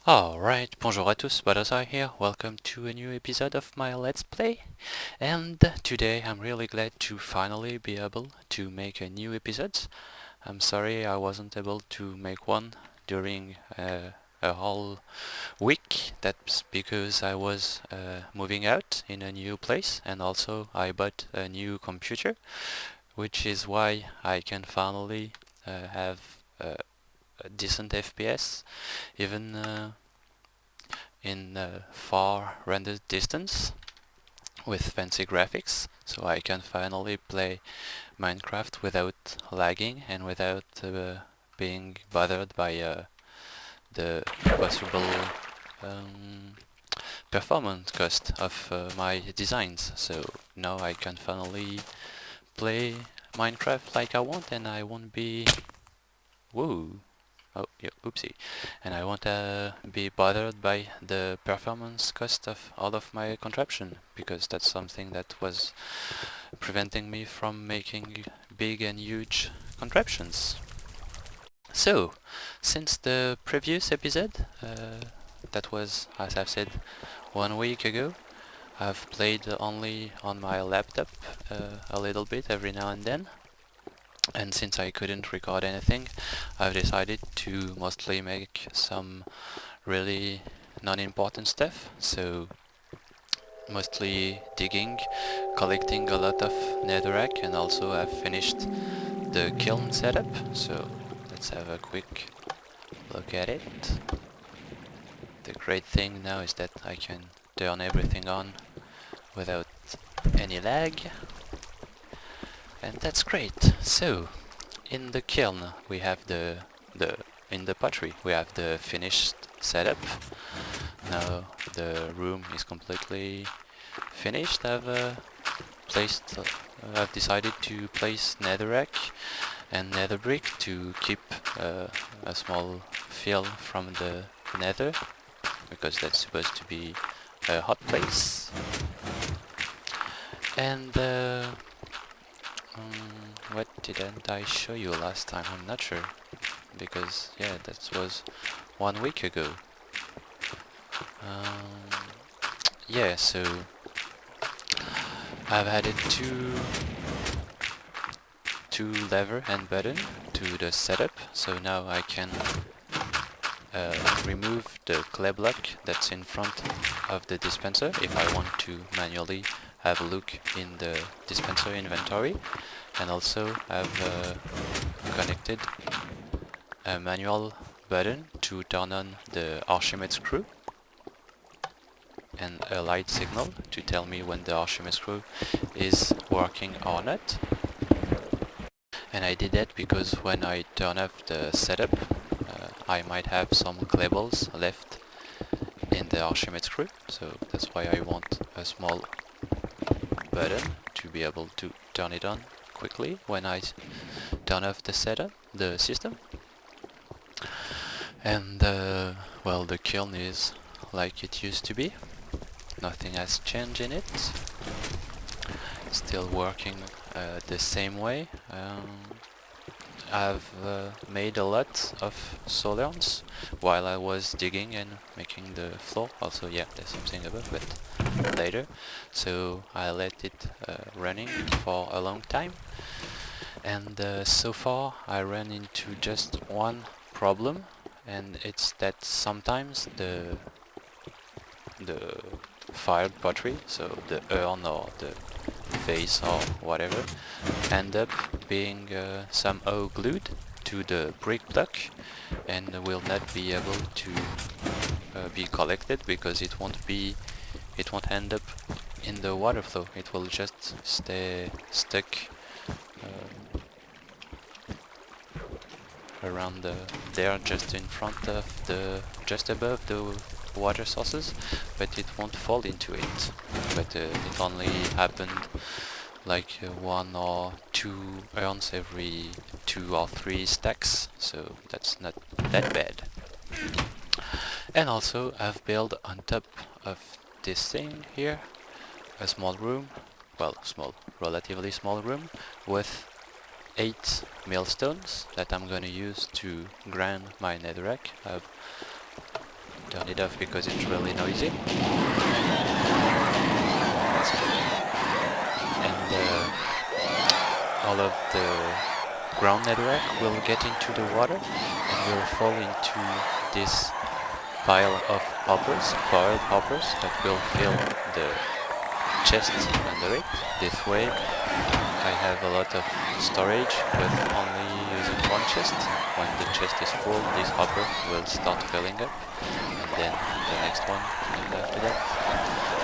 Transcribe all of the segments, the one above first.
Alright, bonjour à tous, Battosay here, welcome to a new episode of my Let's Play. And today I'm really glad to finally be able to make a new episode. I'm sorry I wasn't able to make one during a whole week. That's because I was moving out in a new place, and also I bought a new computer, which is why I can finally have a decent FPS, even in far rendered distance with fancy graphics, so I can finally play Minecraft without lagging and without being bothered by the possible um, performance cost of my designs. So now I can finally play Minecraft like I want, and I won't be woo. Oh, yeah, oopsie. And I won't be bothered by the performance cost of all of my contraption, because that's something that was preventing me from making big and huge contraptions. So, since the previous episode, that was, as I've said, 1 week ago, I've played only on my laptop a little bit every now and then. And since I couldn't record anything, I've decided to mostly make some really non-important stuff. So mostly digging, collecting a lot of netherrack, and also I've finished the kiln setup. So let's have a quick look at it. The great thing now is that I can turn everything on without any lag. And that's great. So in the kiln we have in the pottery we have the finished setup. Now the room is completely finished. I've decided to place netherrack and nether brick to keep a small fill from the nether, because that's supposed to be a hot place. And what didn't I show you last time? I'm not sure, because yeah, that was 1 week ago. Yeah, so I've added two lever and button to the setup, so now I can remove the clay block that's in front of the dispenser if I want to manually have a look in the dispenser inventory. And also I've connected a manual button to turn on the Archimedes screw, and a light signal to tell me when the Archimedes screw is working or not. And I did that because when I turn off the setup, I might have some clay balls left in the Archimedes screw, so that's why I want a small button to be able to turn it on quickly when I turn off the system. And well, the kiln is like it used to be. Nothing has changed in it. Still working the same way. I've made a lot of solars while I was digging and making the floor. Also, yeah, there's something above, but later. So I let it running for a long time. And so far I ran into just one problem, and it's that sometimes the fired pottery, so the urn or the vase or whatever, end up being somehow glued to the brick block, and will not be able to be collected, because it won't end up in the water flow. It will just stay stuck around there, just in front of just above the water sources, but it won't fall into it. But it only happened like 1 or 2 urns every 2 or 3 stacks, so that's not that bad. And also I've built on top of this thing here a small room, well, relatively small room, with 8 millstones that I'm gonna use to grind my netherrack. I've turn it off because it's really noisy. And all of the ground netherrack will get into the water and will fall into this pile of hoppers, boiled hoppers, that will fill the chest under it. This way I have a lot of storage with only using one chest. When the chest is full, this hopper will start filling up, and then the next one, and after that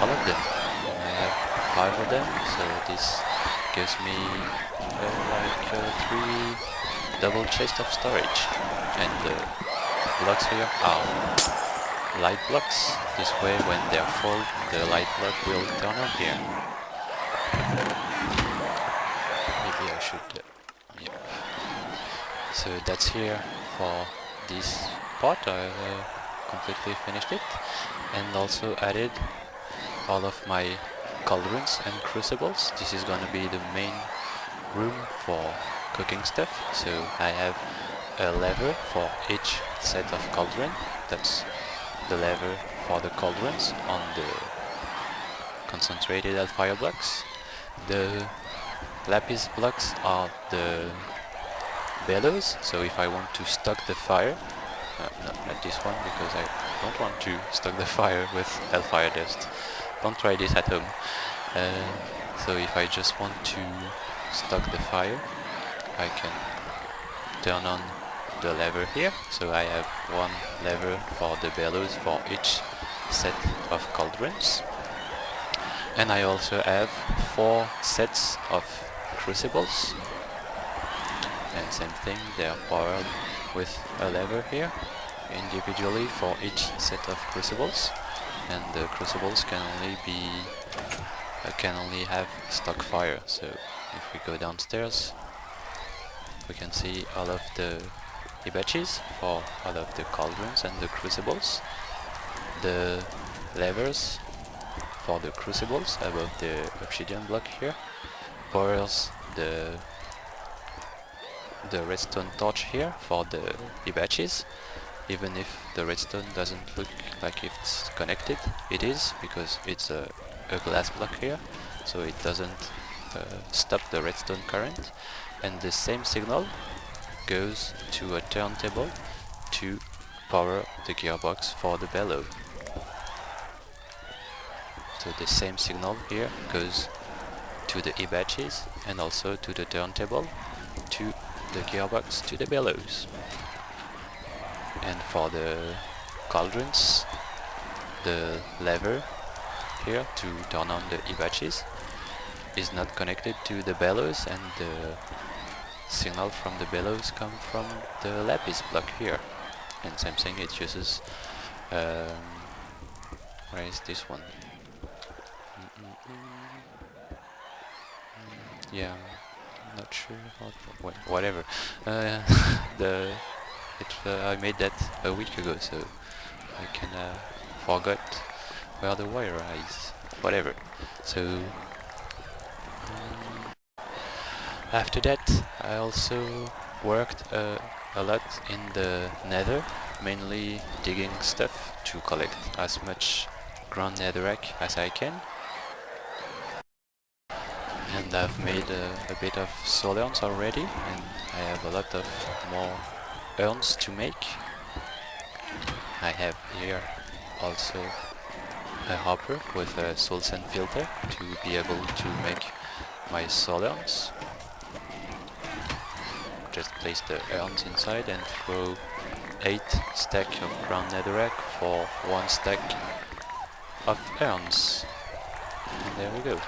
all of them. And I have 5 of them, so this gives me like 3 double chests of storage. And the blocks here are light blocks. This way, when they're full, the light block will turn on here. Maybe I should... yeah. So that's here for this part. I completely finished it, and also added all of my cauldrons and crucibles. This is gonna be the main room for cooking stuff. So I have a lever for each set of cauldron. That's the lever for the cauldrons on the concentrated hellfire blocks. The lapis blocks are the bellows, so if I want to stoke the fire, not this one because I don't want to stoke the fire with hellfire dust. Don't try this at home. So if I just want to stoke the fire, I can turn on the lever here. So I have one lever for the bellows for each set of cauldrons, and I also have 4 sets of crucibles, and same thing, they are powered with a lever here individually for each set of crucibles, and the crucibles can only have stock fire. So if we go downstairs, we can see all of the hibaches for all of the cauldrons and the crucibles, the levers for the crucibles above the obsidian block here, powers the redstone torch here for the hibaches. Even if the redstone doesn't look like it's connected, it is, because it's a glass block here, so it doesn't stop the redstone current. And the same signal goes to a turntable to power the gearbox for the bellow. So the same signal here goes to the hibaches and also to the turntable, to the gearbox, to the bellows. And for the cauldrons, the lever here to turn on the hibaches is not connected to the bellows, and the signal from the bellows come from the lapis block here. And same thing, it uses where is this one? Yeah, I'm not sure how to, whatever. I made that a week ago, so I kinda forgot where the wire is. Whatever. So after that, I also worked a lot in the Nether, mainly digging stuff to collect as much ground netherrack as I can. And I've made a bit of soul urns already, and I have a lot of more urns to make. I have here also a hopper with a soul sand filter to be able to make my soul urns. Just place the urns inside and throw 8 stacks of ground netherrack for 1 stack of urns. And there we go.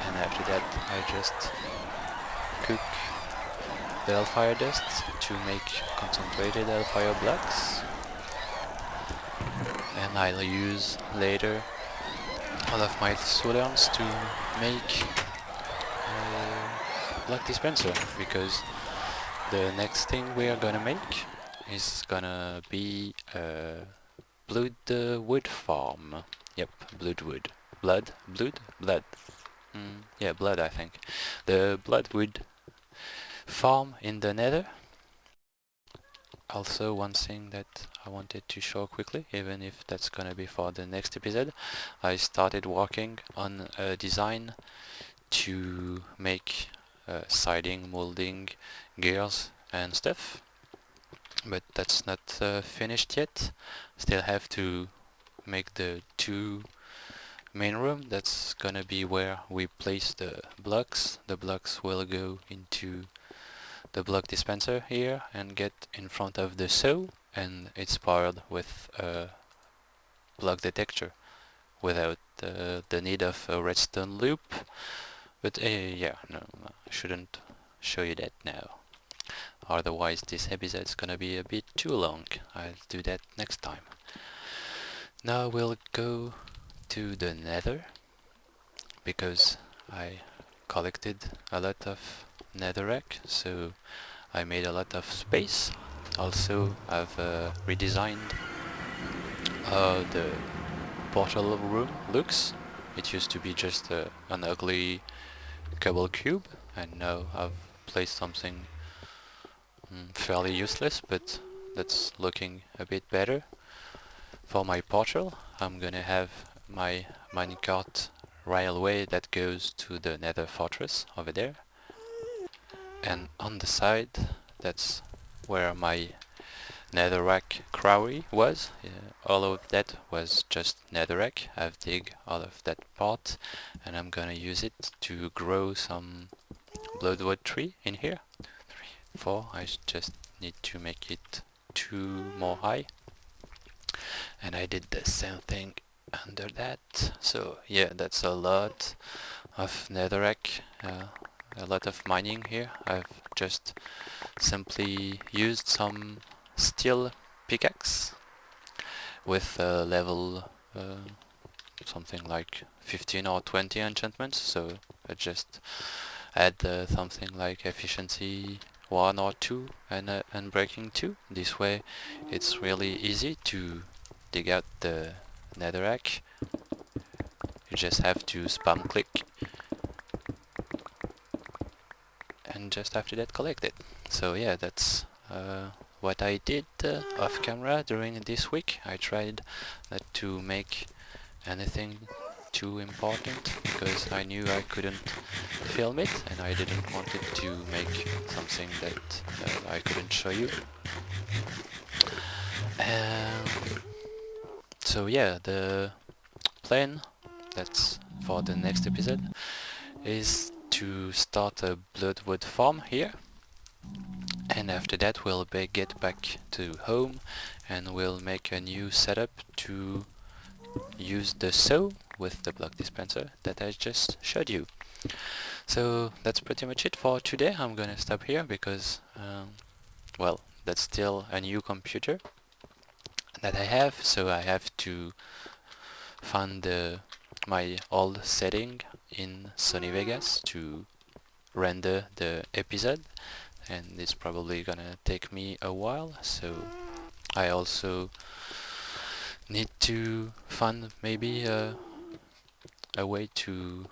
And after that I just cook the hellfire dust to make concentrated hellfire blocks. And I'll use later all of my soul urns to make a block dispenser, because the next thing we are gonna make is gonna be a blood wood farm. Yep, blood. Yeah, blood, I think. The bloodwood farm in the Nether. Also, one thing that I wanted to show quickly, even if that's gonna be for the next episode, I started working on a design to make siding, molding, gears and stuff, but that's not finished yet. Still have to make the two main room. That's gonna be where we place the blocks. The blocks will go into the block dispenser here and get in front of the saw, and it's powered with a block detector without the need of a redstone loop. But yeah, no, I shouldn't show you that now. Otherwise this episode's gonna be a bit too long. I'll do that next time. Now we'll go to the Nether, because I collected a lot of netherrack, so I made a lot of space. Also, I've redesigned how the portal room looks. It used to be just an ugly cobble cube, and now I've placed something fairly useless, but that's looking a bit better. For my portal, I'm gonna have my minecart railway that goes to the Nether fortress over there, and on the side, that's where my netherrack quarry was. All of that was just netherrack. I've dig all of that part, and I'm gonna use it to grow some bloodwood tree in here. 2, 3, 4. I just need to make it 2 more high, and I did the same thing under that. So yeah, that's a lot of netherrack, a lot of mining here. I've just simply used some steel pickaxe with level something like 15 or 20 enchantments, so I just add something like efficiency 1 or 2 and breaking 2. This way it's really easy to dig out the netherrack. You just have to spam click and just after that collect it. So yeah, that's what I did off camera during this week. I tried not to make anything too important because I knew I couldn't film it, and I didn't want it to make something that I couldn't show you. So yeah, the plan that's for the next episode is to start a bloodwood farm here, and after that we'll get back to home and we'll make a new setup to use the saw with the block dispenser that I just showed you. So that's pretty much it for today. I'm gonna stop here because well, that's still a new computer that I have, so I have to find my old setting in Sony Vegas to render the episode, and it's probably gonna take me a while, so I also need to find maybe a way to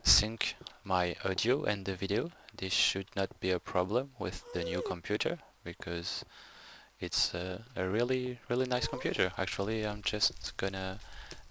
sync my audio and the video. This should not be a problem with the new computer because it's a really nice computer. Actually, I'm just gonna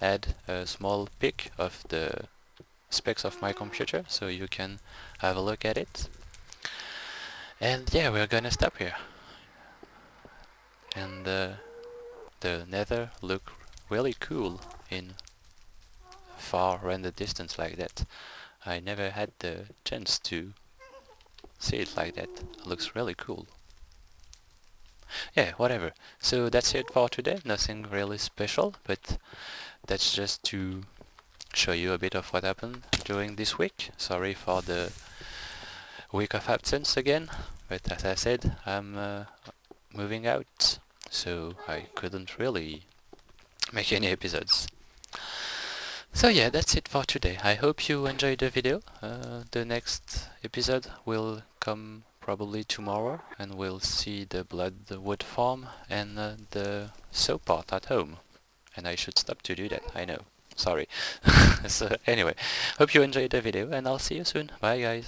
add a small pic of the specs of my computer so you can have a look at it. And yeah, we're gonna stop here. And the Nether look really cool in far render distance like that. I never had the chance to see it like that. It looks really cool. Yeah, whatever. So that's it for today. Nothing really special, but that's just to show you a bit of what happened during this week. Sorry for the week of absence again, but as I said, I'm moving out, so I couldn't really make any episodes. So yeah, that's it for today. I hope you enjoyed the video. The next episode will come probably tomorrow, and we'll see the bloodwood farm and the saw part at home. And I should stop to do that, I know. Sorry. So anyway, hope you enjoyed the video, and I'll see you soon. Bye guys.